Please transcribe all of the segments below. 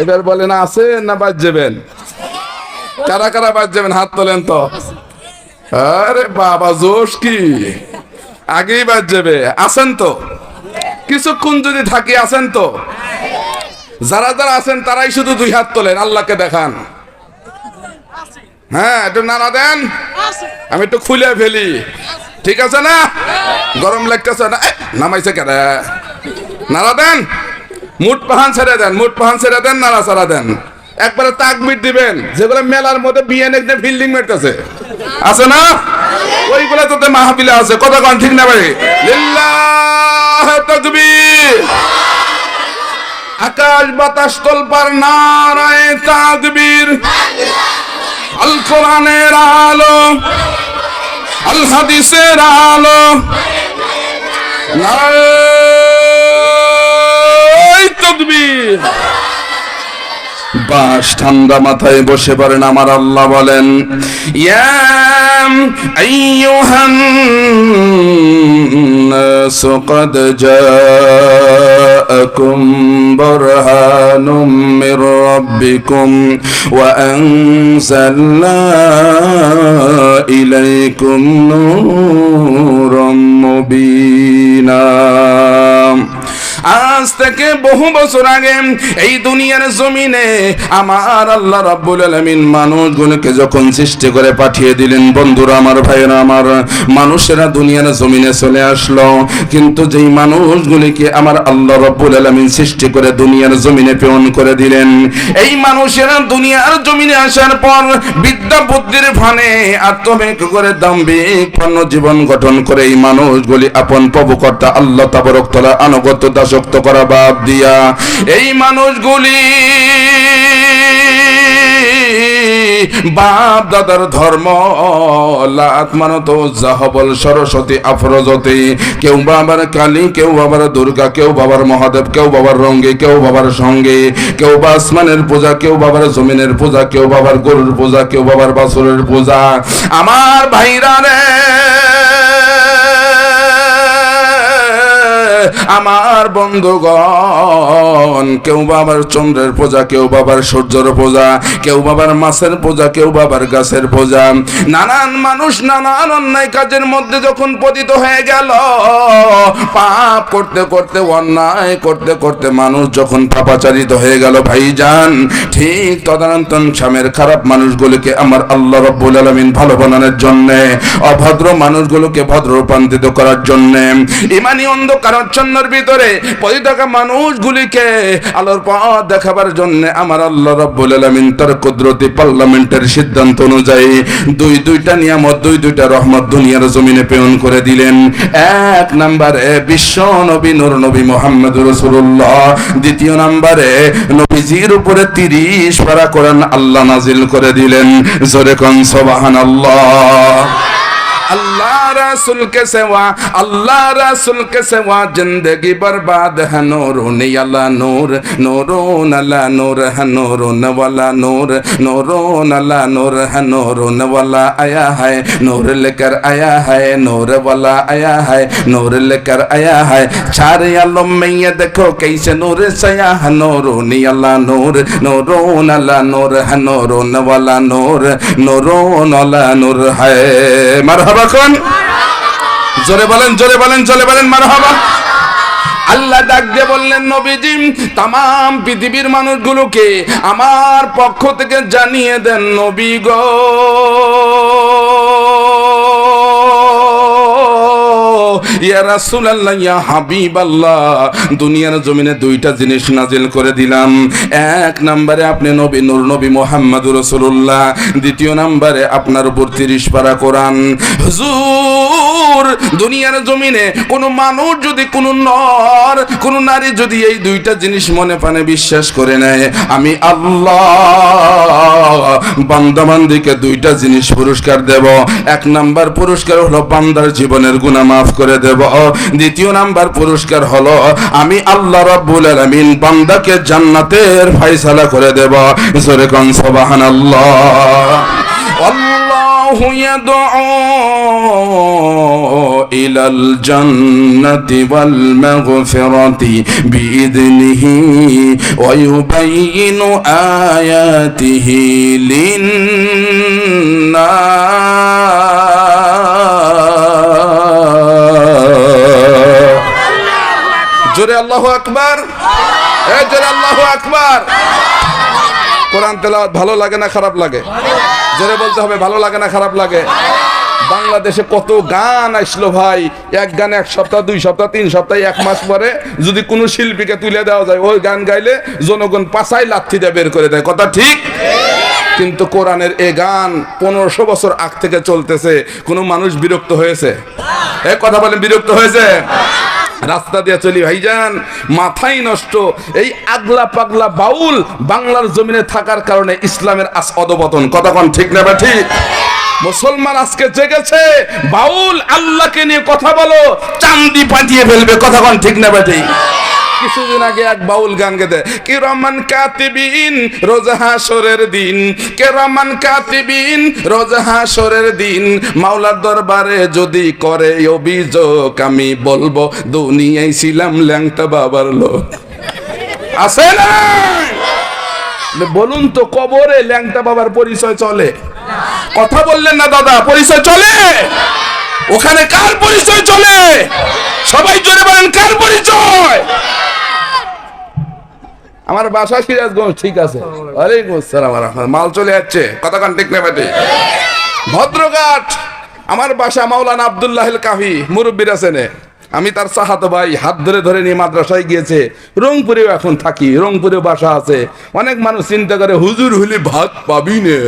এবার বলেন আছে না বাদ যাবেন? কারা কারা বাদ যাবেন হাত তোলেন তো। আরে বাবা জোশ কি, আগেই বাদ যাবে। আছেন তো? কিছুক্ষণ যদি থাকি আছেন তো? যারা যারা আছেন তারাই শুধু দুই হাত তোলেন, আল্লাহকে দেখান। হ্যাঁ, একটু নাড়া দেন, আমি একটু খুলে ফেলি। ঠিক আছে না? গরম লাগতেছে না? নামাইছে কেন? নাড়া দেন, মুঠ পাহান ছেড়ে দেন, মুঠ পাহান ছেড়ে দেন, নাড়া ছাড়া দেন। একবারে তাকবীর দিবেন, যেগুলো মেলার মধ্যে বিয়ান একদম ফিল্ডিং মারতেছে আছে না, ওইগুলো তো মাহফিলে আছে। কথা কোন ঠিক না ভাই? লিল্লাহ তাকবীর। আকাশ বাতাস তলপার নারায়ে তাকবীর। আল কোরআনের আলো, আল হাদিসের আলো, নারায়ে তাকবীর। বাস ঠান্ডা মাথায় বসে পড়েন, আমার আল্লাহ বলেন ইয়া আইয়ুহান নাস ক্বাদ জাআকুম বুরহানুম মির রাব্বিকুম ওয়া আনজালনা ইলাইকুম নূরাম মুবিনা। আজ থেকে বহু বছর আগে এই দুনিয়ার জমিনে আমার আল্লাহ রাব্বুল আলামিন মানুষগুলোকে যখন সৃষ্টি করে পাঠিয়ে দিলেন, বন্ধুরা আমার, ভাইয়েরা আমার, মানুষেরা দুনিয়ার জমিনে চলে আসলো। কিন্তু যেই মানুষগুলিকে আমার আল্লাহ রাব্বুল আলামিন সৃষ্টি করে দুনিয়ার জমিনে প্রেরণ করে দিলেন, এই মানুষেরা দুনিয়ার জমিনে আসার পর বিদ্যা বুদ্ধির ফানে আত্মবেগ করে দাম্ভিক পূর্ণ জীবন গঠন করে এই মানুষগুলি আপন প্রভুকর্তা আল্লাহ তাবারক তাআলা আনুগত্য দাসত্ব করা বাদ দিয়া এই মানুষগুলি বাপ দাদার ধর্ম লাত মানত, জাহবল, সরস্বতী, আফরোজতি, কেউ বাবার কালী, কেউ বাবার দুর্গা, কেউ বাবার মহাদেব, কেউ বাবার রঙ্গে, কেউ বাবার সঙ্গে, কেউ বা আসমানের পূজা, কেউ বাবার জমিনের পূজা, কেউ বাবার গরুর পূজা, কেউ বাবার বাছুরের পূজা। আমার ভাইরা রে, আমার বন্ধুগণ, কেউ বাবার চন্দ্রের পূজা, কেউ বাবার সূর্যের পূজা, কেউ বাবার মাছের পূজা, কেউ বাবার গাছের পূজা। নানান মানুষ নানান অন্যায় কাজের মধ্যে যখন পতিত হয়ে গেল, পাপ করতে করতে, অন্যায় করতে করতে মানুষ যখন পাপাচারিত হয়ে গেল, ভাইজান, ঠিক তদানন্তন স্বামীর খারাপ মানুষগুলোকে আমার আল্লাহ রাব্বুল আলামিন ভালো বানানোর জন্য, অভদ্র মানুষগুলোকে ভদ্র রূপান্তরিত করার জন্য, ইমানি অন্ধকার চন্নর ভিতরে পড়ে থাকা মানুষগুলিকে আলোর পথ দেখাবার জন্য আমার আল্লাহ রাব্বুল আলামিন তার কুদরতি পার্লামেন্টের সিদ্ধান্ত অনুযায়ী দুইটা নিয়ামত, দুইটা রহমত দুনিয়ার জমিনে প্রেরণ করে দিলেন। এক নম্বরে বিশ্ব নবী নূর নবী মুহাম্মদুর রাসূলুল্লাহ, দ্বিতীয় নম্বরে নবীজির উপরে 30 পারা কোরআন আল্লাহ নাজিল করে দিলেন। জোরে কোন সুবহানাল্লাহ। अल्लाह रसूल के सेवा, अल्लाह रसूल के सेवा जिंदगी बर्बाद है। नूरून अला नूर, नूरून अला नूर है, नूरून वाला नूर, नूरून अला नूर है, नूरून वाला आया है, नूर लेकर आया है, नूर वाला आया है, नूर लेकर आया है। चार आलम में ये देखो कैसे नूर सया है। नूरून अला नूर, नूरून अला नूर है, नूरून वाला नूर, नूरून वाला नूर है। मरहबा কোন, জোরে বলেন, জোরে বলেন, জোরে বলেন মারহাবা। আল্লাহ ডাক দিয়ে বললেন, নবীজি তামাম পৃথিবীর মানুষগুলোকে আমার পক্ষ থেকে জানিয়ে দেন, নবী গো, ইয়া রাসূলুল্লাহ, ইয়া হাবিবাল্লাহ, দুনিয়ার জমিনে দুইটা জিনিস নাজিল করে দিলাম। এক নম্বরে আপনি নবী নূর নবী মুহাম্মদুর রাসূলুল্লাহ, দ্বিতীয় নম্বরে আপনার উপর 30 পারা কোরআন। হুজুর, দুনিয়ার জমিনে কোন মানুষ যদি, কোন নর, কোন নারী যদি এই দুইটা জিনিস মনে প্রাণে বিশ্বাস করে নেয়, আমি আল্লাহ বান্দাবান্দিকে দুইটা জিনিস পুরস্কার দেব। এক নাম্বার পুরস্কার হলো বান্দার জীবনের গুনাহ মাফ করে দেব। দ্বিতীয় নাম্বার পুরস্কার হলো আমি আল্লাহ রাব্বুল আলামিন বান্দাকে জান্নাতের ফয়সালা করে দেব। জোরে কোন সুবহানাল্লাহ। আল্লাহু ইয়াদউ ইলাল জান্নাতি ওয়াল মাগফিরাতি বিইذনিহি ওয়া ইউবাইয়িনু আয়াতিহি লিন-নাস। জোরে আল্লাহু আকবার, জোরে আল্লাহু আকবার। কোরআন তেলাওয়াত ভালো লাগে না খারাপ লাগে? জোরে বলতে হবে, ভালো লাগে না খারাপ লাগে? বাংলাদেশে কত গান আসলো ভাই, এক গানে 1 সপ্তাহ 2 সপ্তাহ 3 সপ্তাহ 1 মাস পরে যদি কোনো শিল্পীকে তুলে দেওয়া যায়, ওই গান গাইলে জনগণ পাছায় লাথি দিয়ে বের করে দেয়। কথা ঠিক? কিন্তু কোরআনের এই গান 1500 বছর আগ থেকে চলতেছে, কোনো মানুষ বিরক্ত হয়েছে? কথা বলেন, বিরক্ত হয়েছে? রাস্তা দিয়ে চলি ভাইজান, মাথাই নষ্ট। এই আগলা পাগলা বাউল বাংলার জমিনে থাকার কারণে ইসলামের অধপতন। কথা কোন ঠিক না ঠিক? মুসলমান আজকে জেগেছে, বাউল আল্লাহকে নিয়ে কথা বলো, চান্দি পাঠিয়ে ফেলবে। কথা কোন ঠিক না ঠিক? কিছুদিন আগে এক বাউল গান গেতে, কিরামান কাতিবিন রোজ হাসরের দিন, কিরামান কাতিবিন রোজ হাসরের দিন, মাওলার দরবারে যদি করে অভিযোগ, আমি বলবো দুনিয়ায় ছিলাম ল্যাংটা বাবার লোক। আছে না? বলুন তো, কবরে ল্যাংটা বাবার পরিচয় চলে? কথা বললেন না দাদা, পরিচয় চলে? ওখানে কার পরিচয় চলে? সবাই জোরে বলেন, কার পরিচয়? আমার বাসা সিরাজগঞ্জ, ঠিক আছে? ওয়ালাইকুম আসসালাম ওয়া রাহমাতুল্লাহ। মাল চলে যাচ্ছে। কথা কান ঠিক না বেটে? ভদ্রঘাট আমার বাসা। মাওলানা আব্দুল্লাহিল কাফি মুরব্বির আছেন, আমি তার চাহাতো ভাই, হাত ধরে ধরে নিয়ে মাদ্রাসায় গিয়েছে। রংপুরেও এখন থাকি, রংপুরেও বাসা আছে। অনেক মানুষ চিন্তা করে হুজুর হলে ভাত পাবি না,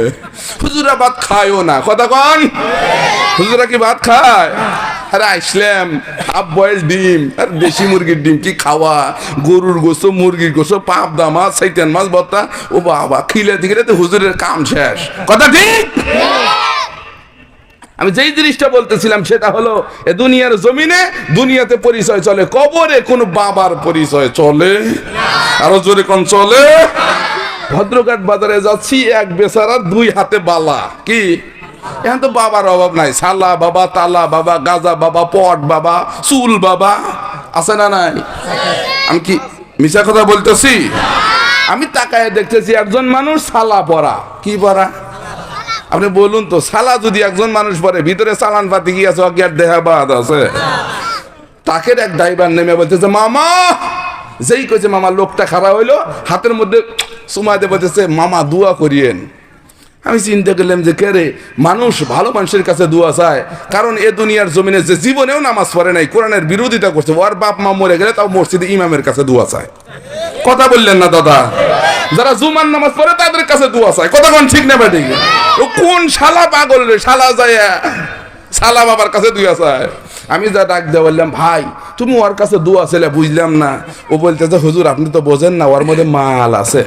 হুজুরা ভাত খায়ও না। কথা কন, হুজুরা কি ভাত খায়? আরে আসলাম, হাফ বয়েল ডিম আর দেশি মুরগির ডিম কি খাওয়া, গরুর গোশো, মুরগির গোশো, পাপ দামা, শৈতান মাছ ভর্তা। ও বাবা, খিলে দিকে তো হুজুরের কাম শেষ। কথা ঠিক? আমি যেই জিনিসটা বলতেছিলাম সেটা হলো, এ দুনিয়ার জমিনে দুনিয়াতে পরিচয় চলে, কবরে কোনো বাবার পরিচয় চলে? আরো জোরে কোন চলে? ভদ্রঘাট বাজারে যাচ্ছি, এক বেচারার 2 হাতে বালা। কি এখন তো বাবার অভাব নাই, সালা বাবা, তালা বাবা, গাজা বাবা, পট বাবা, চুল বাবা, আছে না নাই? আমি কি মিছা কথা বলতেছি? আমি তাকায় দেখতেছি একজন মানুষ সালা পরা। কি পরা? আপনি বলুন তো, সালা যদি একজন মানুষ পরে, ভিতরে চালান পাতি কি আছে? অজ্ঞাত দেহাবাদ আছে। তাকে এক ড্রাইভার নেমে বলতেছে, মামা। যেই কইছে মামা, লোকটা খারাপ হইলো, হাতের মধ্যে চুমা দিয়ে বলতেছে, মামা দোয়া করিয়েন। আমি চিন্তা করলাম যে কে রে, মানুষ ভালো মানুষের কাছে দোয়া চায়, কারণ এ দুনিয়ার জমিনে যে জীবনেও নামাজ পড়ে নাই, কোরআনের বিরোধিতা করছে, ওর বাপ মা মরে গেলে তাও মসজিদে ইমামের কাছে দোয়া চায়। কথা বললেন না দাদা? যারা জুমার নামাজ পড়ে তাদের কাছে দোয়া চায়। কথা কোন ঠিক না বেঠিক? ও কোন শালা পাগল রে, শালা যায় শালা বাবার কাছে দোয়া চায়। আমি যা ডাক দিয়ে বললাম, ভাই তুমি ওর কাছে দোয়া ছেলে, বুঝলাম না। ও বলতেছে, হুজুর আপনি তো বোঝেন না, ওর মধ্যে মাল আছে।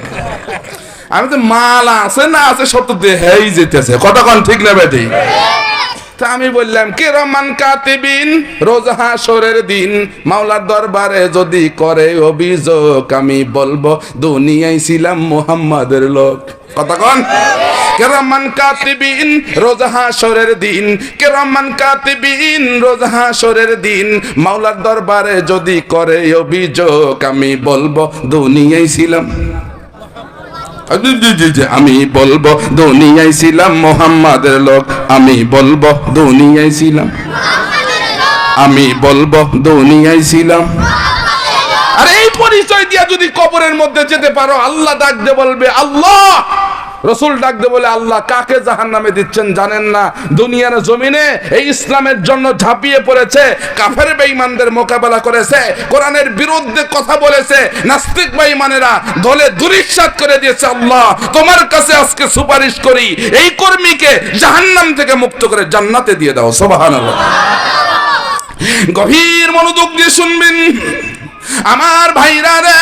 আমি তো মাল আছে না আছে সব তো দেহেই যেতেছে। কথা কোন ঠিক না বেঠিক? তা আমি বললাম, কিরামান কাতিবিন রোজ হাসরের দিন, মাওলার দরবারে যদি করে অভিযোগ, আমি বলবো দুনিয়ায় ছিলাম মুহাম্মাদের লোক। কথা কোন? কিরামান কাতিবিন রোজ হাসরের দিন, কিরামান কাতিবিন রোজ হাসরের দিন, মাওলার দরবারে যদি করে অভিযোগ, আমি বলবো দুনিয়ায় ছিলাম, আমি বলবো দুনিয়ায় ছিলাম মুহাম্মাদের লোক। আমি বলবো দুনিয়ায় ছিলাম, আমি বলবো দুনিয়ায় ছিলাম। আর এই পরিচয় দিয়া যদি কবরের মধ্যে যেতে পারো, আল্লাহ ডাক দিয়ে বলবে আল্লাহ, রসুল ডাক দিয়ে বলে আল্লাহ কাকে জাহান্নামে দিচ্ছেন জানেন না? দুনিয়ার জমিনে এই ইসলামের জন্য ঝাঁপিয়ে পড়েছে, কাফের বেঈমানদের মোকাবেলা করেছে, কোরআনের বিরুদ্ধে কথা বলেছে, নাস্তিক বেঈমানেরা দলে দুরিশ্বাত করে দিয়েছে। আল্লাহ তোমার কাছে আজকে সুপারিশ করি, এই কর্মীকে জাহান্নাম থেকে মুক্ত করে জান্নাতে দিয়ে দাও। সুবহানাল্লাহ। গভীর মনোযোগ দিয়ে শুনবেন। আমার ভাইরা রে,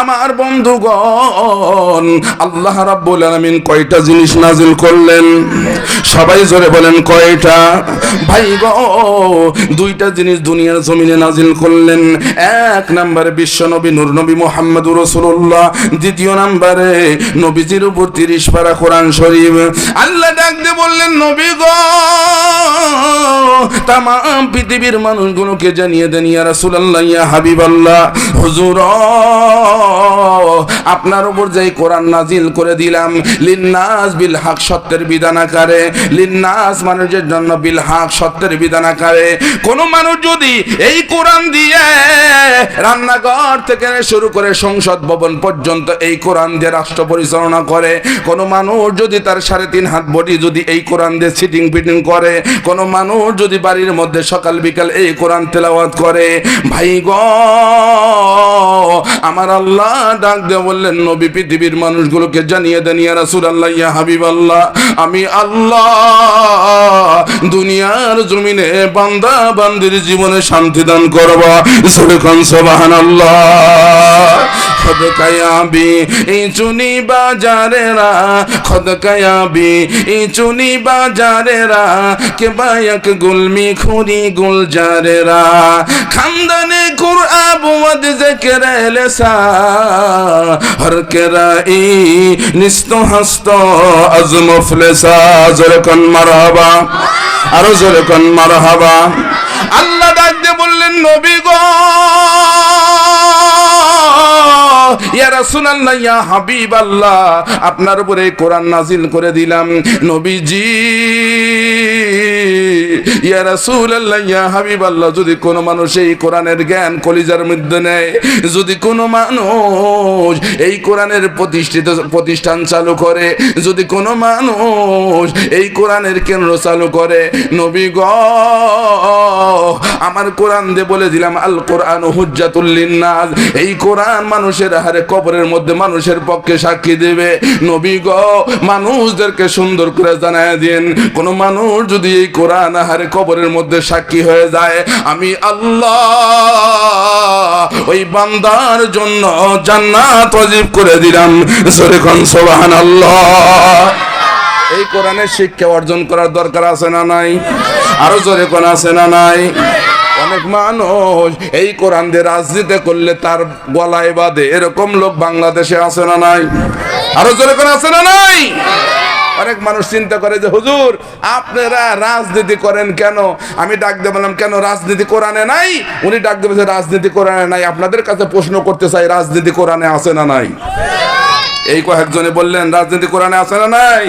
আমার বন্ধুগণ, আল্লাহ রাব্বুল আলামিন কয়টা জিনিস নাজিল করলেন? সবাই জোরে বলেন কয়টা? ভাই গো, দুইটা জিনিস দুনিয়ার জমিনে নাজিল করলেন। এক নম্বরে বিশ্ব নবী নূর নবী মুহাম্মদুর রাসূলুল্লাহ, দ্বিতীয় নম্বরে নবীজির উপর 30 পারা কোরআন শরীফ। আল্লাহ ডাক দিয়ে বললেন, নবী গো, তাম পৃথিবীর মানুষগুলোকে জানিয়ে দেন, ইয়া রাসূলুল্লাহ, ইয়া হাবিবাল্লাহ, হুজুর, আপনার উপর যেই কোরআন নাজিল করে দিলাম, লিন্নাস বিল হক, সত্যের বিধান আকারে, লিন্নাস মানুষের জন্য, বিল হক সত্যের বিধান আকারে। কোন মানুষ যদি এই কোরআন দিয়ে রান্নাঘর থেকে শুরু করে সংসদ ভবন পর্যন্ত এই কোরআন দিয়ে রাষ্ট্র পরিচালনা করে, কোন মানুষ যদি তার 3.5 হাত বডি যদি এই কোরআন দিয়ে সিটিং ফিটিং করে, কোন মানুষ যদি বাড়ির মধ্যে সকাল বিকাল এই কোরআন তেলাওয়াত করে, ভাই গো, আমার আল্লাহ ডাক দিয়ে বললেন, নবী পৃথিবীর মানুষগুলোকে জানিয়ে দেন, ইয়া রাসূলুল্লাহ, ইয়া হাবিবাল্লাহ, আমি আল্লাহ দুনিয়ার জমিনে বান্দা বান্দির জীবনে শান্তি দান করব। সুবহানাল্লাহ। खुद कयाबी चुनी बाजारेरा, खुद कयाबी चुनी बाजारेरा, के बायक गुलमी खुरी गुलजारेरा, खानदाने कुरआब वद ज़िक्र लसा, हर केराई निस्तो हस्तो अज़ मुफलिसा। ज़रकन मरहबा, आरो ज़रकन मरहबा। अल्लाह डाक दे बोललेन, नबी गो, ইয়া রাসূলুল্লাহ, ইয়া হাবিবাল্লাহ, আপনার উপরে কোরআন নাজিল করে দিলাম। নবীজি, ইয়া রাসূলুল্লাহ, ইয়া হাবিবাল্লাহ, যদি কোন মানুষ এই কোরআনের জ্ঞান কলিজার মধ্যে নেয়, যদি কোন মানুষ এই কোরআনের প্রতিষ্ঠান চালু করে, যদি কোন মানুষ এই কোরআনের কেন্দ্র চালু করে, নবী গো, আমার কোরআন দিয়ে বলে দিলাম, আল কোরআন হুজ্জাতুল লিন্নাস, এই কোরআন মানুষের হারে কবরের মধ্যে মানুষের পক্ষে সাক্ষী দেবে। নবী গো, মানুষদেরকে সুন্দর করে জানায় দিন, কোন মানুষ যদি এই কোরআন হারে কবরের মধ্যে সাক্ষী হয়ে যায়, আমি আল্লাহ ওই বান্দার জন্য জান্নাত ওয়াজিব করে দিলাম। জোরে কোন সুবহানাল্লাহ। এই কোরআনের শিক্ষা অর্জন করার দরকার আছে না নাই? আরো জোরে কোন আছে না নাই? অনেক মানুষ এই কোরআন দিয়ে রাজনীতি করলে তার গলায় বাঁধে, এরকম লোক বাংলাদেশে আছে না নাই? আরো জোরে কোন আছে না নাই? অনেক মানুষ চিন্তা করে যে হুজুর আপনারা রাজনীতি করেন কেন? আমি ডাক দিয়ে বললাম, কেন রাজনীতি কোরআনে নাই? উনি ডাক দিয়ে বলছে রাজনীতি কোরআনে নাই। আপনাদের কাছে প্রশ্ন করতে চাই, রাজনীতি কোরআনে আছে না নাই? এই কয়েকজনে বললেন রাজনীতি কোরআনে আছে না নাই?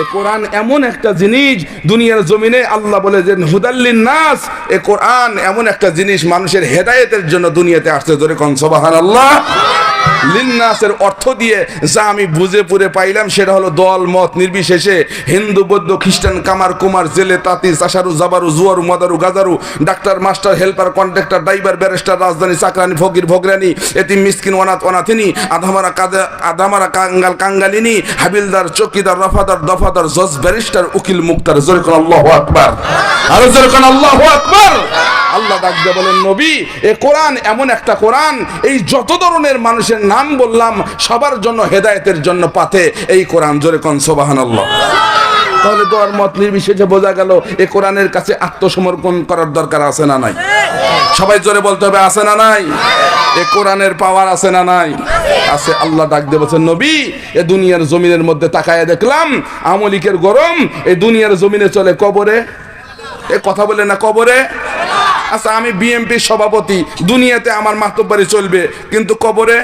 এ কোরআন এমন একটা জিনিস, দুনিয়ার জমিনে আল্লাহ বলে যে হুদাল্লিন নাস, এ কোরআন এমন একটা জিনিস মানুষের হেদায়েতের জন্য দুনিয়াতে আসছে। জোরে কোন সুবহানাল্লাহ। লিন্নাসের অর্থ দিয়ে যা আমি বুঝে পুরে পাইলাম সেটা হলো দল মত নির্বিশেষে, হিন্দু বৌদ্ধ খ্রিস্টান কামার কুমার জেলে তাঁতি চাষারু জাবারু জুয়ারু মদারু গাজারু, doctor master helper contractor driver barrister রাজধানী চাকরানি ফকির ভোগরানি, এতিম মিসকিন অনাথ অনাথিনী, আধামারা কাঙ্গাল কাঙ্গালিনী, হাবিলদার চৌকিদার রফাদার দফাদার জজ ব্যারিস্টার উকিল মুক্তার। জোরে কোন আল্লাহু আকবার। আরো জোরে কোন আল্লাহু আকবার। আল্লাহ ডাক দিয়ে বলেন, নবী এ কোরআন এমন একটা কোরআন, এই যত ধরনের মানুষের নাম বললাম সবার জন্য হেদায়েতের জন্য পাথে এই কোরআন। জোরে কোন সুবহানাল্লাহ। তাহলে দোয়ার মত নির্বিশেষে বোঝা গেল এ কোরআনের কাছে আত্মসমর্পণ করার দরকার আছে না নাই? সবাই জোরে বলতে হবে, আছে না নাই? এ কোরআনের পাওয়ার আছে না নাই? আছে। আল্লাহ ডাক দিয়ে বলছেন, নবী এ দুনিয়ার জমিনের মধ্যে তাকায় দেখলাম আমলিকের গরম এই দুনিয়ার জমিনে চলে কবরে। এ কথা বলে না কবরে। আচ্ছা, আমি বিএমপির সভাপতি, দুনিয়াতে আমার মাতব্বরি চলবে, কিন্তু কবরে?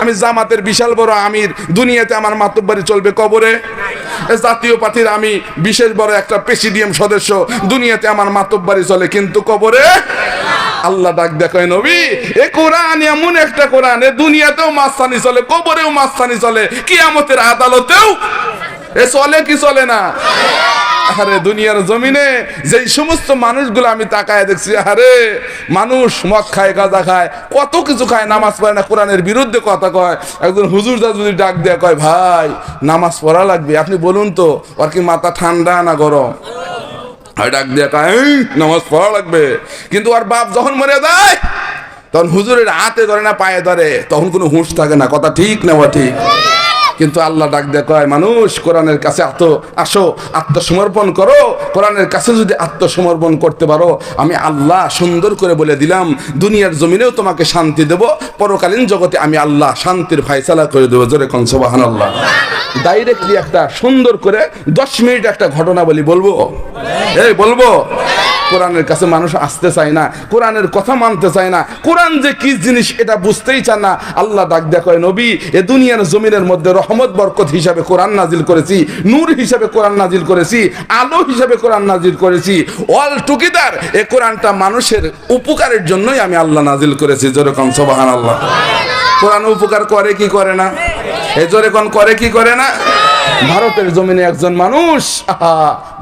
আমি জামাতের বিশাল বড় আমির, দুনিয়াতে আমার মাতব্বরি চলবে, কবরে? জাতীয় পার্টির আমি বিশেষ বড় একটা প্রেসিডিয়াম সদস্য, দুনিয়াতে আমার মাতব্বরি চলে, কিন্তু কবরে? আল্লাহ ডাক দেখায়, নবী এ কোরআন এমন একটা কোরআন, এ দুনিয়াতেও মাস্তানি চলে, কবরেও মাস্তানি চলে, কিয়ামতের আদালতেও এ চলে কি চলে না? আরে দুনিয়ার জমিনে যেই সমস্ত মানুষগুলো আমি তাকায় দেখছি, আরে মানুষ মদ খায়, গাঁজা খায়, কত কিছু খায়, নামাজ পড়ে না, কোরআনের বিরুদ্ধে কথা কয়। একজন হুজুর যদি ডাক দেয়া কয়, ভাই নামাজ পড়া লাগবে, আপনি বলুন তো ওর কি মাথা ঠান্ডা না গরম? হয় ডাক দিয়ে কয় নামাজ পড়া লাগবে, কিন্তু আর বাপ যখন মরে যায় তখন হুজুরের হাতে ধরে না পায়ে ধরে, তখন কোনো হুঁশ থাকে না। কথা ঠিক না ঠিক? কিন্তু আল্লাহ ডাক দিয়ে কয় মানুষ কোরআনের কাছে আসো, আত্মসমর্পণ করো। কোরআনের কাছে যদি আত্মসমর্পণ করতে পারো, আমি আল্লাহ সুন্দর করে বলে দিলাম দুনিয়ার জমিনেও তোমাকে শান্তি দেব, পরকালীন জগতে আমি আল্লাহ শান্তির ফায়সালা করে দেবো। জোরে কোন সুবহানাল্লাহ। ডাইরেক্টলি একটা সুন্দর করে 10 মিনিট একটা ঘটনা বলবো। বলবো কোরআনের কাছে মানুষ আসতে চায় না, কোরআনের কথা মানতে চায় না, কোরআন যে কি জিনিস এটা বুঝতেই চান না। আল্লাহ ডাক দেয়া কয় নবী, এ দুনিয়ার জমিনের মধ্যে রহমত বরকত হিসাবে কোরআন নাজিল করেছি, নূর হিসাবে কোরআন নাজিল করেছি, আলো হিসাবে কোরআন নাজিল করেছি। অল টুগেদার এ কোরআনটা মানুষের উপকারের জন্যই আমি আল্লাহ নাজিল করেছি। যেরকম সুবহানাল্লাহ। কোরআন উপকার করে কি করে না? এই জোরে কোন করে কি করে না? ভারতের জমিনে একজন মানুষ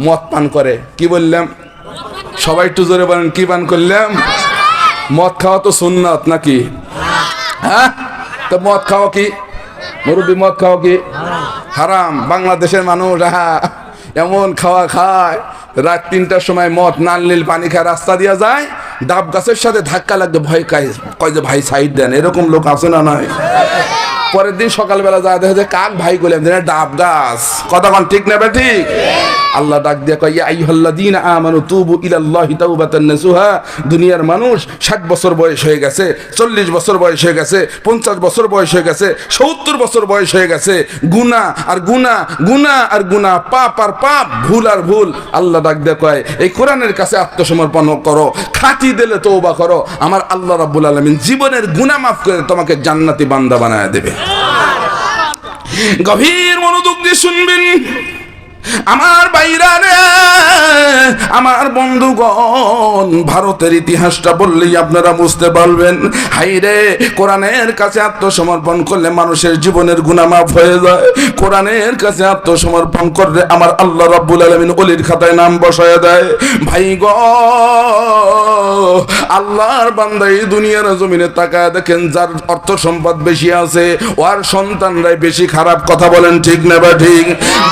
মদ পান করে। কি বললাম? সবাই একটু জোরে বলেন, কি পান করলাম? মদ খাওয়া তো সুন্নাত নাকি? হ্যাঁ, তো মদ খাওয়া কি মুরব্বী? মদ খাওয়া কি হারাম? বাংলাদেশের মানুষ এমন খাওয়া খায়, রাত 3টার সময় মদ নাল পানি খায় রাস্তা দিয়া যায়, ডাব গাছের সাথে ধাক্কা লাগবে, ভয় কয় যে ভাই সাইড দেন। এরকম লোক আছে না নয়? পরের দিন সকালবেলা যায় দেখা যায় কাক ভাই করলাম ডাব গাছ। কথা কোন ঠিক না ঠিক? আল্লাহ ডাক দিয়ে কয় ইয়া আইয়ুহাল্লাযীনা আমানু তুবু ইলাল্লাহি তাওবাতান নাসুহা। দুনিয়ার মানুষ 60 বছর বয়স হয়ে গেছে, 40 বছর বয়স হয়ে গেছে, 50 বছর বয়স হয়ে গেছে, 70 বছর বয়স হয়ে গেছে, গুনাহ আর গুনাহ, গুনাহ আর গুনাহ, পাপ আর পাপ, ভুল আর ভুল। আল্লাহ ডাক দিয়ে কয় এই কোরআনের কাছে আত্মসমর্পণ করো, খাঁটি দিলে তওবা করো, আমার আল্লাহ রাব্বুল আলামিন জীবনের গুনাহ মাফ করে তোমাকে জান্নাতি বান্দা বানায় দেবে। গভীর মনোযোগ দিয়ে শুনবেন আমার ভাইরা রে, আমার বন্ধুগণ, ভারতের ইতিহাসটা বললেই আপনারা বুঝতে পারবেন। হাইরে, কোরআনের কাছে আত্মসমর্পণ করলে মানুষের জীবনের গুনাহ মাফ হয়ে যায়। কোরআনের কাছে আত্মসমর্পণ করলে আমার আল্লাহ রাব্বুল আলামিন ওলির খাতায় নাম বসায় দেয়। ভাই গো, আল্লাহর বান্দা এই দুনিয়ার জমিনে তাকায় দেখেন, যার অর্থ সম্পদ বেশি আছে ওর সন্তানরাই বেশি খারাপ। কথা বলেন ঠিক না বা ঠিক?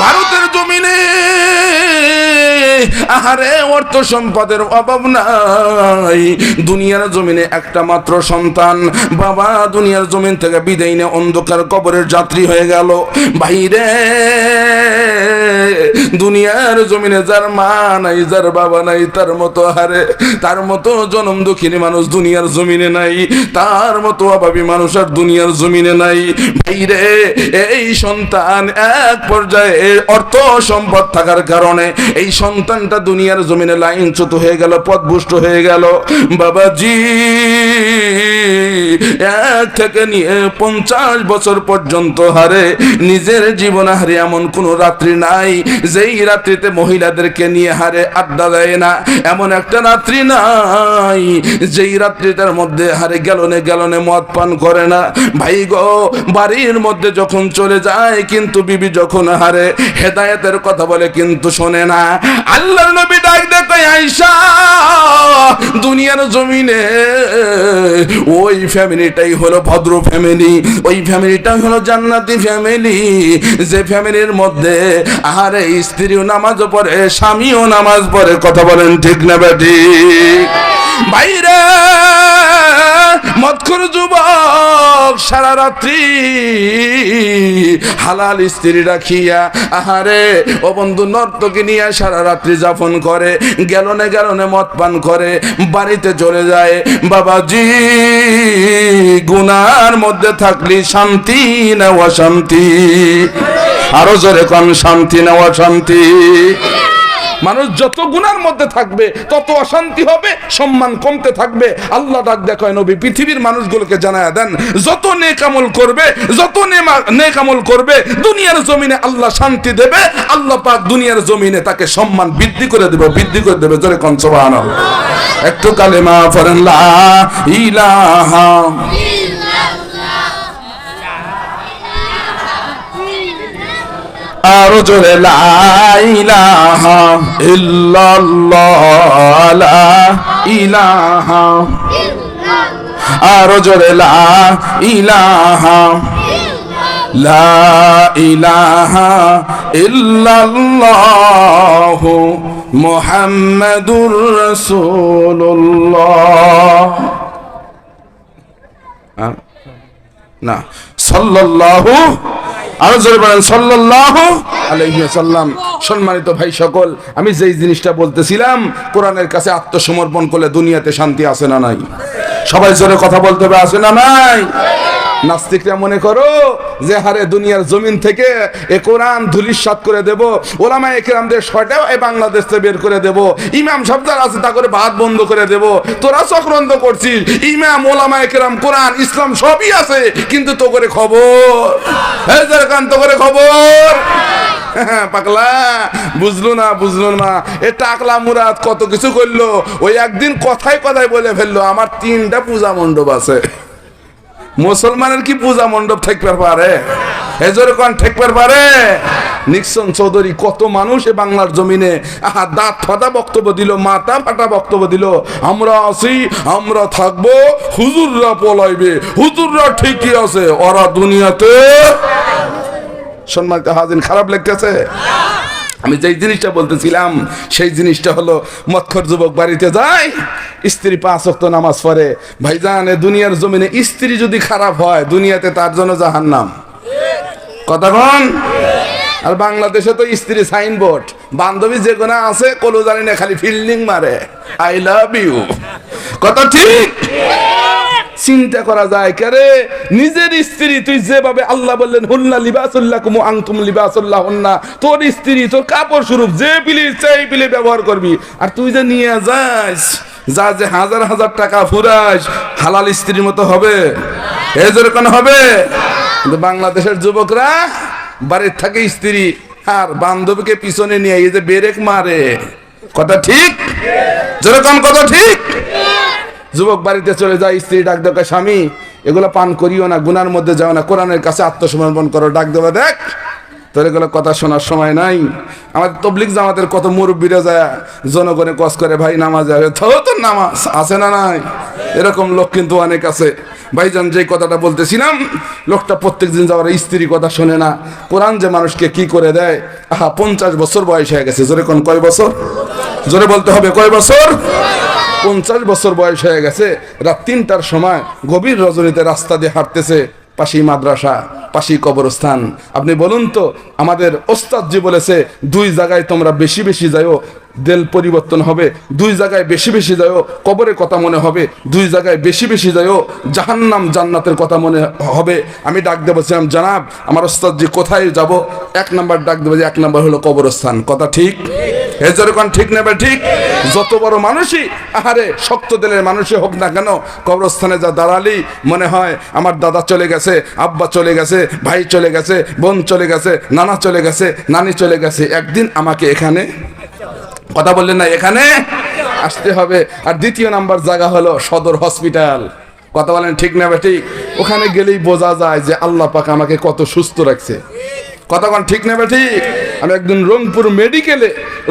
ভারতের জমিনে আহারে অর্থ সম্পদের অভাব নাই, দুনিয়ার জমিনে একটা মাত্র সন্তান বাবা দুনিয়ার জমিন থেকে বিদায় নিয়ে অন্ধকার কবরের যাত্রী হয়ে গেল। ভাইরে, দুনিয়ার জমিনে যার মা নাই, যার বাবা নাই, তার মতো জনম দুঃখিনী মানুষ দুনিয়ার জমিনে নাই, তার মতো অভাবী মানুষ আর দুনিয়ার জমিনে নাই। ভাইরে, এই সন্তান এক পর্যায়ে অর্থ সম্পদ থাকার কারণে এই সন্তানটা দুনিয়ার জমিনে লাইনচ্যুত হয়ে গেল, পথভ্রষ্ট হয়ে গেল। বাবাজি, 1 থেকে নিয়ে 50 বছর পর্যন্ত হারে নিজের জীবন হারে এমন কোন রাত্রি নাই যেই রাত্রিতে মহিলাদেরকে নিয়ে হারে আড্ডা দেয় না, এমন একটা রাত্রি নাই যেই রাত্রিটার মধ্যে হারে গ্যালনে মদ পান করে না। ভাই গো, বাড়ির মধ্যে যখন চলে যায় কিন্তু বিবি যখন হারে হেদায়েতের কথা বলে কিন্তু শোনে না। আল্লাহর নবী ডাক দেয় কয় আয়েশা, দুনিয়ার জমিনে ওই ফ্যামিলিটাই হলো ভদ্র ফ্যামিলি, ওই ফ্যামিলিটাই হলো জান্নাতি ফ্যামিলি, যে ফ্যামিলির মধ্যে আহারে স্ত্রীও নামাজ পড়ে, স্বামীও নামাজ পড়ে। কথা বলেন ঠিক না বেটি? বাইরে মদখোর যুবক সারা রাত্রি হালাল স্ত্রী রাখিয়া আহারে ও বন্ধু নর্তকী নিয়ে সারা রাত্রি যাপন করে, গ্যালনে মদ পান করে, বাড়িতে চলে যায়। বাবাজি, গুনার মধ্যে থাকলি শান্তি না অশান্তি? আরো জোরে কোন শান্তি না অশান্তি? মানুষ যত গুনার মধ্যে থাকবে তত অশান্তি হবে, সম্মান কমতে থাকবে। আল্লাহ ডাক দেখায় নবী পৃথিবীর মানুষগুলোকে জানায় দেন, যত নেক আমল করবে, যত নেক আমল করবে দুনিয়ার জমিনে আল্লাহ শান্তি দেবে, আল্লাহ পাক দুনিয়ার জমিনে তাকে সম্মান বৃদ্ধি করে দেবে। জোরে কোন সুবহানাল্লাহ। একটু কালেমা পড়েন, লা ইলাহা আরো জোরে, লা ইলাহা ইল্লাল্লাহ, লা ইলাহা ইল্লাল্লাহ, আরো জোরে, লা ইলাহা ইল্লাল্লাহ। লা ইলাহা ইল্লাল্লাহু মুহাম্মাদুর রাসূলুল্লাহ। না, সাল্লাল্লাহু, আরো জোরে বলেন সাল্লাল্লাহু আলাইহি ওয়াসাল্লাম। সম্মানিত ভাই সকল, আমি যেই জিনিসটা বলতেছিলাম, কোরআনের কাছে আত্মসমর্পণ করলে দুনিয়াতে শান্তি আছে না নাই? সবাই জোরে কথা বলতে হবে, আছে না নাই? নাস্তিকরা মনে করো যে হারে দুনিয়ার জমিন থেকে এ কোরআন ধুলিস্যাৎ করে দেব, ওলামায়ে কেরামদের শয়টাও এই বাংলাদেশ থেকে বের করে দেব, ইমাম সাহেব যারা আছে তা করে ভাত বন্ধ করে দেব। তোরা চক্রান্ত করছিস, ইমাম, ওলামায়ে কেরাম, কোরআন, ইসলাম সবই আছে, কিন্তু তো করে খবর, এই যেরকম তো করে খবর। পাগলা, বুঝলো না, বুঝলো না। এ টাকলা মুরাদ কত কিছু করলো, ওই একদিন কথায় কথায় বলে ফেললো আমার 3টা পূজা মণ্ডপ আছে। মুসলমানের কি পূজা মণ্ডপ থাকতে পারে? এজরকন থাকতে পারে? নিক্সন চৌধুরী কত মানুষ এ বাংলার জমিনে দাঁত ফাটা বক্তব্য দিল, মাথা ফাটা বক্তব্য দিল, আমরা আছি, আমরা থাকবো, হুজুররা পলাইবে, হুজুররা ঠিকই আছে, ওরা দুনিয়াতে। সম্মানিত হাজির, খারাপ লাগতেছে? আমি যেই জিনিসটা বলতেছিলাম সেই জিনিসটা হলো, মৎখর যুবক বাড়িতে যায়, স্ত্রী 5 ওয়াক্ত নামাজ পড়ে। ভাইজান, এ দুনিয়ার জমিনে স্ত্রী যদি খারাপ হয়, দুনিয়াতে তার জন্য জাহান্নাম। কথা কোন? আর বাংলাদেশে তো স্ত্রী সাইনবোর্ড, বান্ধবী যে কোনা আছে কলো জানি না, খালি ফিল্ডিং মারে, আই লাভ ইউ। কথা ঠিক? চিন্তা করা যায় কারে? নিজের স্ত্রী তুই যেভাবে আল্লাহ বললেন হুন্না লিবাসুল্লাকুম ওয়া আনতুম লিবাসুল্লাহুন্না, তোর স্ত্রী তোর কাপড় স্বরূপ, যে পিলি চাই পিলি ব্যবহার করবি। আর তুই যে নিয়ে যাস, যা যে হাজার হাজার টাকা ফুরাস, হালাল স্ত্রীর মতো হবে? এই যেরকম হবে। কিন্তু বাংলাদেশের যুবকরা বাড়ির থাকে স্ত্রী আর বান্ধবীকে পিছনে নিয়ে এই যে ব্রেক মারে। কথা ঠিক? যেরকম কথা ঠিক। যুবক বাড়িতে চলে যায়, স্ত্রী ডাক দেবে, স্বামী এগুলো পান করিও না, গুনার মধ্যে যাও না, কোরআনের কাছে আত্মসমর্পণ করো। ডাক দেবে, দেখ তোর এগুলো কথা শোনার সময় নাই। আমাদের তবলিগ জামাতের কত মুরব্বীরা যায় জনগণে কস করে, ভাই নামাজ যাবে, তোর নামাজ আছে না নাই? এরকম লোক কিন্তু অনেক আছে। ভাইজান, যে কথাটা বলতেছিলাম, লোকটা প্রত্যেক দিন যাওয়ার স্ত্রী কথা শোনে না। কোরআন যে মানুষকে কি করে দেয়। 50 বছর বয়স হয়ে গেছে। জোরে কোন কয় বছর? জোরে বলতে হবে, কয় বছর? 50 বছর বয়স হয়ে গেছে। রাত 3টার সময় গভীর রজনীতে রাস্তা দিয়ে হাঁটতেছে, পাশেই মাদ্রাসা, পাশেই কবরস্থান। আপনি বলুন তো, আমাদের ওস্তাদজি বলেছে 2 জায়গায় তোমরা বেশি বেশি যাও, দিল পরিবর্তন হবে। 2 জায়গায় বেশি বেশি যাও, কবরের কথা মনে হবে। 2 জায়গায় বেশি বেশি যাও, জাহান্নাম জান্নাতের কথা মনে হবে। আমি ডাক দেব, বলছিলাম জানাব আমার ওস্তাদজি কোথায় যাব? 1 নাম্বার ডাক দেবো, যে 1 নাম্বার হলো কবরস্থান। কথা ঠিক? এই যেরকম ঠিক নেবে ঠিক। যত বড় মানুষই, আহারে শক্ত দিলের মানুষই হোক না কেন, কবরস্থানে যা দাঁড়ালি মনে হয় আমার দাদা চলে গেছে, আব্বা চলে গেছে, ভাই চলে গেছে, বোন চলে গেছে, নানা চলে গেছে, নানি চলে গেছে, একদিন আমাকে এখানে, কথা বললেন না, এখানে আসতে হবে। আর 2 নাম্বার জায়গা হলো সদর হসপিটাল। কথা বলেন ঠিক নেবে ঠিক। ওখানে গেলেই বোঝা যায় যে আল্লাহ পাক আমাকে কত সুস্থ রাখছে। কতক্ষণ ঠিক নেবে ঠিক। আমি একদিন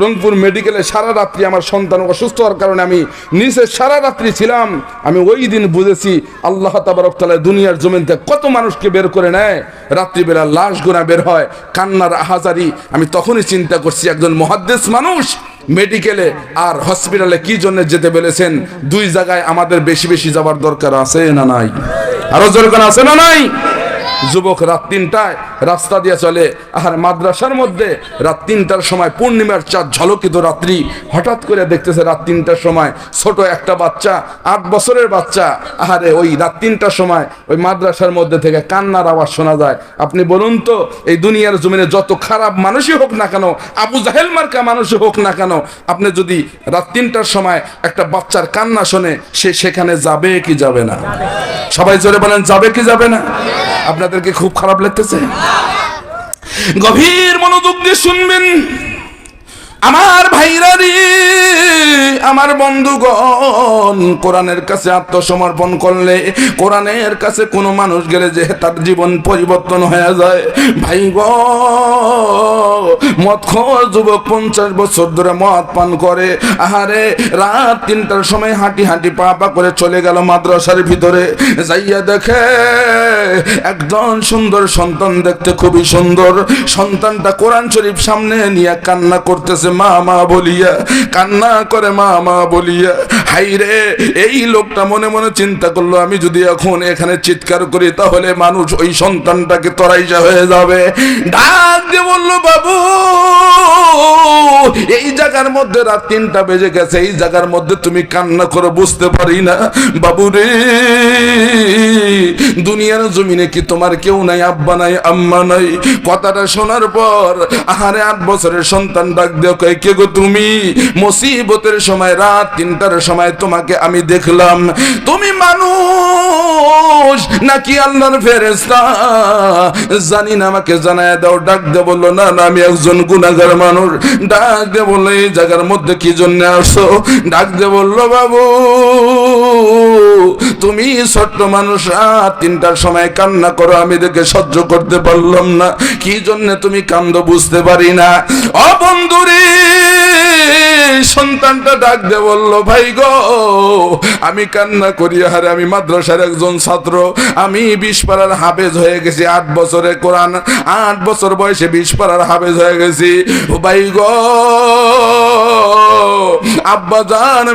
রংপুর মেডিকেলে সারা রাত্রি, আমার সন্তান অসুস্থ হওয়ার কারণে আমি নিচে সারা রাত্রি ছিলাম। আমি ওই দিন বুঝেছি আল্লাহ তাবারক তাআলা দুনিয়ার জমিন থেকে কত মানুষকে বের করে নেয়, রাত্রিবেলা লাশ গোনা বের হয়, কান্নার আহাজারি। আমি তখনই চিন্তা করছি, একজন মুহাদ্দিস মানুষ মেডিকেলে আর হসপিটালে কি জন্য যেতে বলেছেন? 2 জায়গায় আমাদের বেশি বেশি যাবার দরকার আছে না নাই? আরো দরকার আছে না নাই? যুবক রাত 3টায় রাস্তা দিয়ে চলে, আর মাদ্রাসার মধ্যে রাত 3টার সময় পূর্ণিমার চাঁদ ঝলকিত রাত্রি। হঠাৎ করে দেখতেছে রাত 3টার সময় ছোট একটা বাচ্চা, 8 বছরের বাচ্চা, আহারে ওই রাত 3টার সময় ওই মাদ্রাসার মধ্যে থেকে কান্নার আওয়াজ শোনা যায়। আপনি বলুন তো, এই দুনিয়ার জমিনে যত খারাপ মানুষই হোক না কেন, আবু জাহেল মার্কা মানুষই হোক না কেন, আপনি যদি রাত 3টার সময় একটা বাচ্চার কান্না শোনে, সে সেখানে যাবে কি যাবে না? সবাই জোরে বলেন, যাবে কি যাবে না? আপনাদেরকে খুব খারাপ লাগতেছে? গভীর মনোযোগ দিয়ে শুনবেন। আমার ভাইরা রে, আমার বন্ধুগণ, কোরআনের কাছে আত্মসমর্পণ করলে, কোরআনের কাছে কোনো মানুষ গেলে যে তার জীবন পরিবর্তন হয়ে যায়। ভাই গো, মদখোর যুবক 50 বছর ধরে মদ পান করে, আহারে রাত 3টার সময় হাঁটি হাঁটি পা পা করে চলে গেল মাদ্রাসার ভিতরে, যাইয়া দেখে একজন সুন্দর সন্তান, দেখতে খুবই সুন্দর সন্তানটা কোরআন শরীফ সামনে নিয়ে কান্না করতেছে, মা মা বলিয়া কান্না করে, মা মা বলিয়া। হাইরে, এই লোকটা মনে মনে চিন্তা করলো, আমি যদি এখন এখানে চিৎকার করি তাহলে মানুষ ওই সন্তানটাকে তরাইজা হয়ে যাবে। ডাক দিয়ে বললো, বাবু, এই জায়গার মধ্যে রাত 3টা বেজে গেছে, এই জায়গার মধ্যে তুমি কান্না করো, বুঝতে পারি না। বাবু রে, দুনিয়ার জমিনে কি তোমার কেউ নাই, আব্বা নাই, আম্মা নাই? কথাটা শোনার পর আহারে 8 বছরের সন্তান ডাক দিয়ে কয়, কে গো তুমি? মুসিবতের সময় রাত 3টার সময় তোমাকে আমি দেখলাম, তুমি মানুষ নাকি আল্লাহর ফেরেশতা জানি না, আমাকে জানায় দাও। ডাক দিয়ে বললো, না না, আমি একজন গুনাহগার মানুষ। ডাক দিয়ে বললো, এই জায়গার মধ্যে কি জন্য আসছো? ডাক দিয়ে বললো, বাবু, তুমি ছোট্ট মানুষ, রাত 3টার সময় কান্না করো, আমি দেখে সহ্য করতে পারলাম না, কি জন্য তুমি কান্দো বুঝতে পারি না। ও বন্ধুরে, সন্তানটা ডাক দিয়ে বলল, ভাই গো, আমি কান্না করি, আরে আমি মাদ্রাসার একজন ছাত্র, আমি 20 পারার হাফেজ হয়ে গেছি, 8 বছরে কোরআন, 8 বছর বয়সে 20 পারার হাফেজ হয়ে গেছি। ও ভাই গো, আব্বা জান,